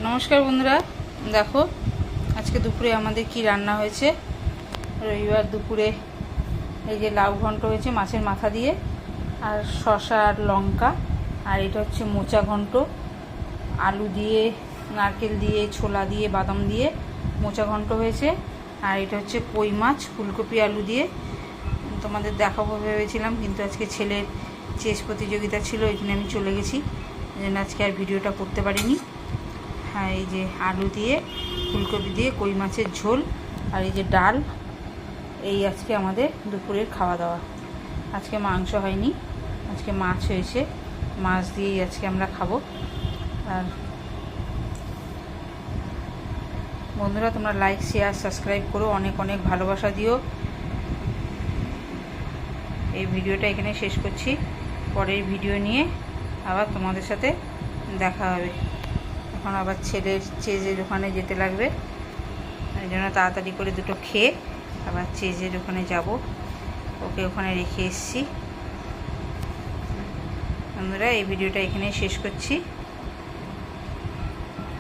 নমস্কার বন্ধুরা, দেখো আজকে দুপুরে আমাদের কি রান্না হয়েছে। রবিবার দুপুরে এই যে লাউ ঘন্ট হয়েছে মাছের মাথা দিয়ে, আর শসা আর লঙ্কা, আর এটা হচ্ছে মোচা ঘন্ট, আলু দিয়ে, নারকেল দিয়ে, ছোলা দিয়ে, বাদাম দিয়ে মোচা ঘন্ট হয়েছে। আর এটা হচ্ছে কই মাছ ফুলকপি আলু দিয়ে। তোমাদের দেখাবো ভেবেছিলাম, কিন্তু আজকে ছেলের চেস প্রতিযোগিতা ছিল, ওই জন্য আমি চলে গেছি, এই জন্য আজকে আর ভিডিওটা করতে পারিনি। হ্যাঁ, এই যে আলু দিয়ে, ফুলকপি দিয়ে, কই মাছের ঝোল, আর এই যে ডাল, এই আজকে আমাদের দুপুরের খাওয়া দাওয়া। আজকে মাংস হয়নি, আজকে মাছ হয়েছে, মাছ দিয়েই আজকে আমরা খাবো। আর বন্ধুরা, তোমরা লাইক, শেয়ার, সাবস্ক্রাইব করো, অনেক অনেক ভালোবাসা দিও। এই ভিডিওটা এখানে শেষ করছি, পরের ভিডিও নিয়ে আবার তোমাদের সাথে দেখা হবে। এখন আবার ছেলের চেজের ওখানে যেতে লাগবে, এই জন্য তাড়াতাড়ি করে দুটো খেয়ে আবার চেজের ওখানে যাব, ওকে ওখানে রেখে এসেছি। বন্ধুরা, এই ভিডিওটা এখানে শেষ করছি।